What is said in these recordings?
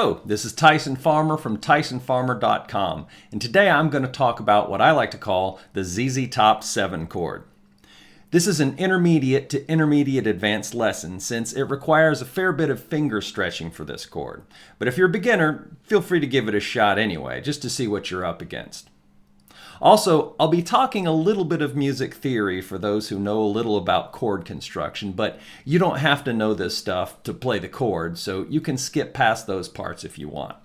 Hello, this is Tyson Farmer from TysonFarmer.com, and today I'm going to talk about what I like to call the ZZ Top 7 chord. This is an intermediate to intermediate advanced lesson since it requires a fair bit of finger stretching for this chord. But if you're a beginner, feel free to give it a shot anyway, just to see what you're up against. Also, I'll be talking a little bit of music theory for those who know a little about chord construction, but you don't have to know this stuff to play the chord, so you can skip past those parts if you want.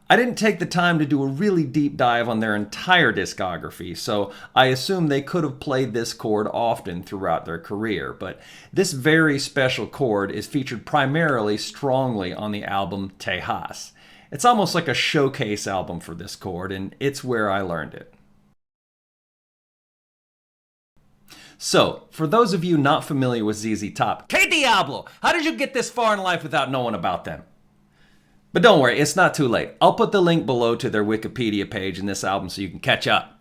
I didn't take the time to do a really deep dive on their entire discography, so I assume they could have played this chord often throughout their career, but this very special chord is featured primarily strongly on the album Tejas. It's almost like a showcase album for this chord, and it's where I learned it. So, for those of you not familiar with ZZ Top, Que Diablo! How did you get this far in life without knowing about them? But don't worry, it's not too late. I'll put the link below to their Wikipedia page in this album so you can catch up.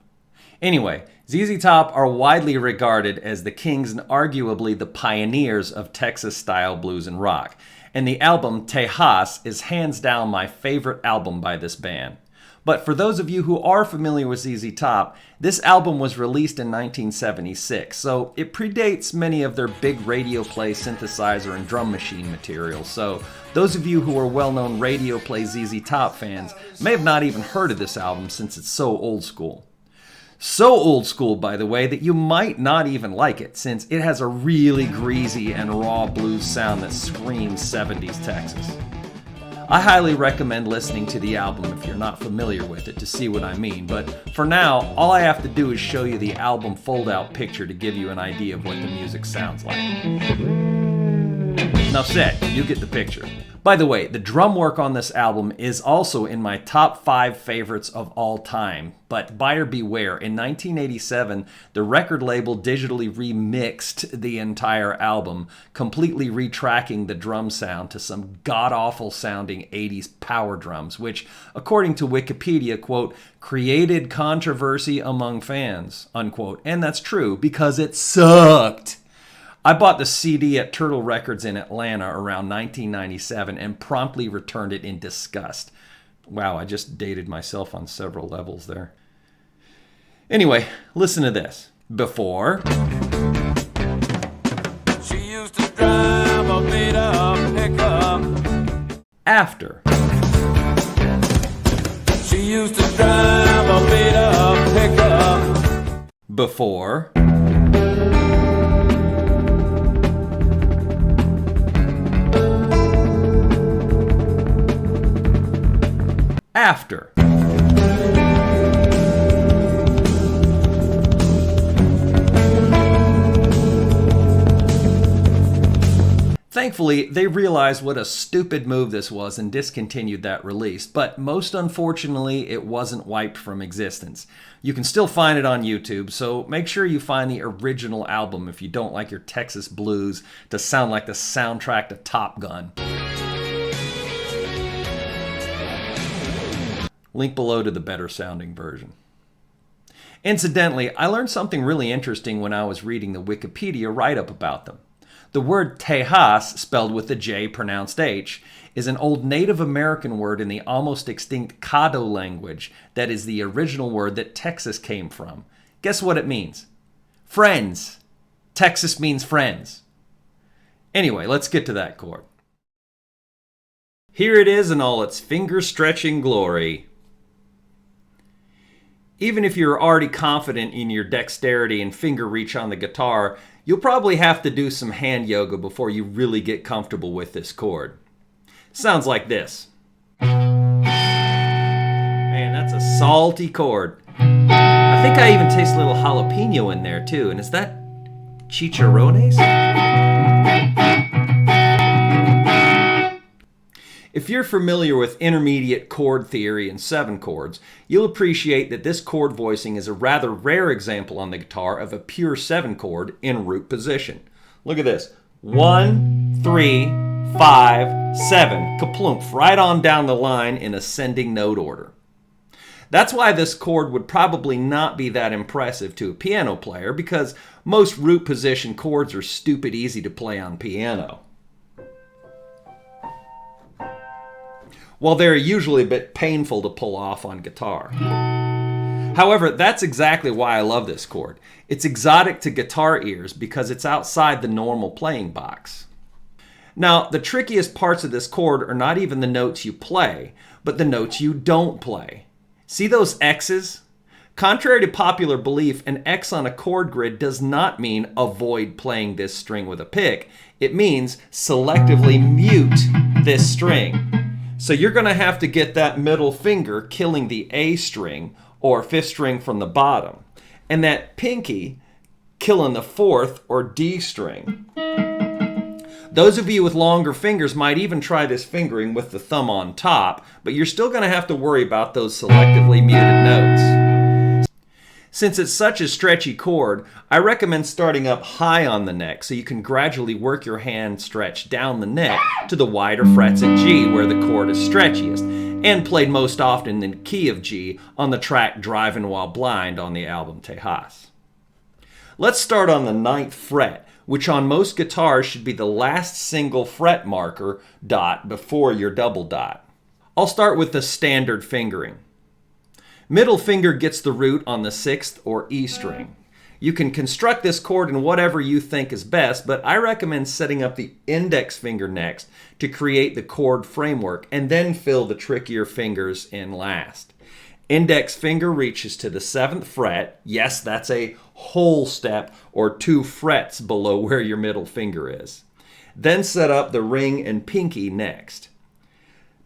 Anyway, ZZ Top are widely regarded as the kings and arguably the pioneers of Texas-style blues and rock. And the album Tejas is hands down my favorite album by this band. But for those of you who are familiar with ZZ Top, this album was released in 1976, so it predates many of their big radio play synthesizer and drum machine material. So those of you who are well-known radio play ZZ Top fans may have not even heard of this album since it's so old school. So old school, by the way, that you might not even like it, since it has a really greasy and raw blues sound that screams 70s Texas. I highly recommend listening to the album if you're not familiar with it to see what I mean, but for now, all I have to do is show you the album fold-out picture to give you an idea of what the music sounds like. Enough said, you get the picture. By the way, the drum work on this album is also in my top 5 favorites of all time, but buyer beware, in 1987, the record label digitally remixed the entire album, completely retracking the drum sound to some god-awful sounding 80s power drums, which, according to Wikipedia, quote, created controversy among fans, unquote. And that's true, because it sucked. I bought the CD at Turtle Records in Atlanta around 1997 and promptly returned it in disgust. Wow, I just dated myself on several levels there. Anyway, listen to this. Before. She used to drive a beat-up pickup. After. She used to drive a beat-up pickup. Before. After. Thankfully, they realized what a stupid move this was and discontinued that release, but most unfortunately, it wasn't wiped from existence. You can still find it on YouTube, so make sure you find the original album if you don't like your Texas blues to sound like the soundtrack to Top Gun. Link below to the better sounding version. Incidentally, I learned something really interesting when I was reading the Wikipedia write-up about them. The word Tejas, spelled with the J pronounced H, is an old Native American word in the almost extinct Caddo language that is the original word that Texas came from. Guess what it means? Friends. Texas means friends. Anyway, let's get to that chord. Here it is in all its finger-stretching glory. Even if you're already confident in your dexterity and finger reach on the guitar, you'll probably have to do some hand yoga before you really get comfortable with this chord. Sounds like this. Man, that's a salty chord. I think I even taste a little jalapeno in there too, and is that chicharrones? If you're familiar with intermediate chord theory and 7 chords, you'll appreciate that this chord voicing is a rather rare example on the guitar of a pure 7 chord in root position. Look at this. 1, 3, 5, 7. Kaploomf, right on down the line in ascending note order. That's why this chord would probably not be that impressive to a piano player, because most root position chords are stupid easy to play on piano. while they're usually a bit painful to pull off on guitar. However, that's exactly why I love this chord. It's exotic to guitar ears because it's outside the normal playing box. Now, the trickiest parts of this chord are not even the notes you play, but the notes you don't play. See those X's? Contrary to popular belief, an X on a chord grid does not mean avoid playing this string with a pick. It means selectively mute this string. So you're going to have to get that middle finger killing the A string or fifth string from the bottom, and that pinky killing the fourth or D string. Those of you with longer fingers might even try this fingering with the thumb on top, but you're still going to have to worry about those selectively muted notes. Since it's such a stretchy chord, I recommend starting up high on the neck so you can gradually work your hand stretch down the neck to the wider frets of G where the chord is stretchiest, and played most often in the key of G on the track Drivin' While Blind on the album Tejas. Let's start on the 9th fret, which on most guitars should be the last single fret marker dot before your double dot. I'll start with the standard fingering. Middle finger gets the root on the 6th or E string. You can construct this chord in whatever you think is best, but I recommend setting up the index finger next to create the chord framework and then fill the trickier fingers in last. Index finger reaches to the 7th fret. Yes, that's a whole step or 2 frets below where your middle finger is. Then set up the ring and pinky next.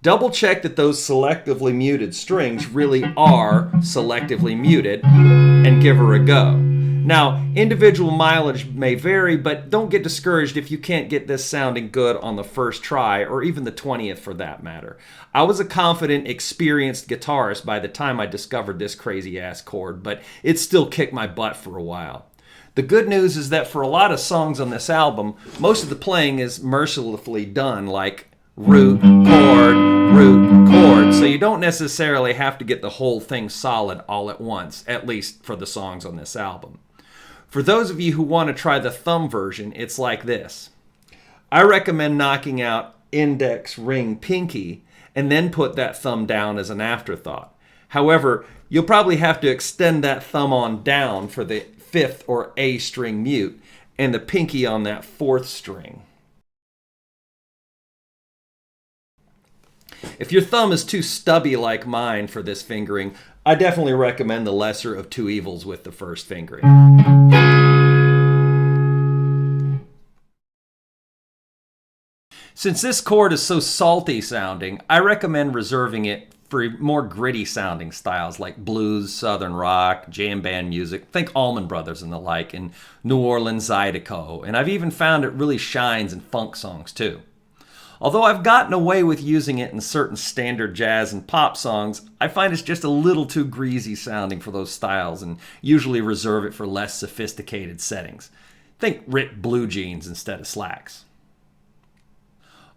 Double check that those selectively muted strings really are selectively muted and give her a go. Now, individual mileage may vary, but don't get discouraged if you can't get this sounding good on the first try, or even the 20th for that matter. I was a confident, experienced guitarist by the time I discovered this crazy-ass chord, but it still kicked my butt for a while. The good news is that for a lot of songs on this album, most of the playing is mercilessly done, like root, chord, so you don't necessarily have to get the whole thing solid all at once, at least for the songs on this album. For those of you who want to try the thumb version, it's like this. I recommend knocking out index, ring, pinky, and then put that thumb down as an afterthought. However, you'll probably have to extend that thumb on down for the 5th or A string mute, and the pinky on that 4th string. If your thumb is too stubby like mine for this fingering, I definitely recommend the lesser of two evils with the first fingering. Since this chord is so salty sounding, I recommend reserving it for more gritty sounding styles like blues, southern rock, jam band music, think Allman Brothers and the like, and New Orleans Zydeco, and I've even found it really shines in funk songs too. Although I've gotten away with using it in certain standard jazz and pop songs, I find it's just a little too greasy sounding for those styles and usually reserve it for less sophisticated settings. Think ripped blue jeans instead of slacks.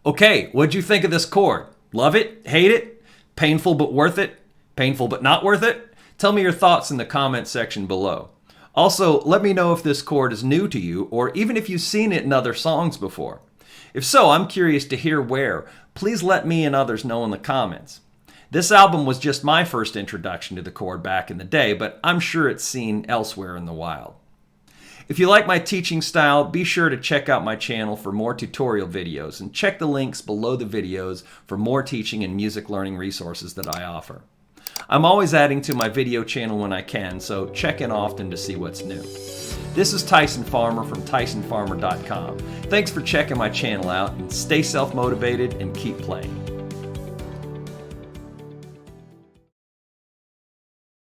Okay, what'd you think of this chord? Love it? Hate it? Painful but worth it? Painful but not worth it? Tell me your thoughts in the comment section below. Also, let me know if this chord is new to you or even if you've seen it in other songs before. If so, I'm curious to hear where. Please let me and others know in the comments. This album was just my first introduction to the chord back in the day, but I'm sure it's seen elsewhere in the wild. If you like my teaching style, be sure to check out my channel for more tutorial videos and check the links below the videos for more teaching and music learning resources that I offer. I'm always adding to my video channel when I can, so check in often to see what's new. This is Tyson Farmer from TysonFarmer.com. Thanks for checking my channel out, and stay self-motivated and keep playing.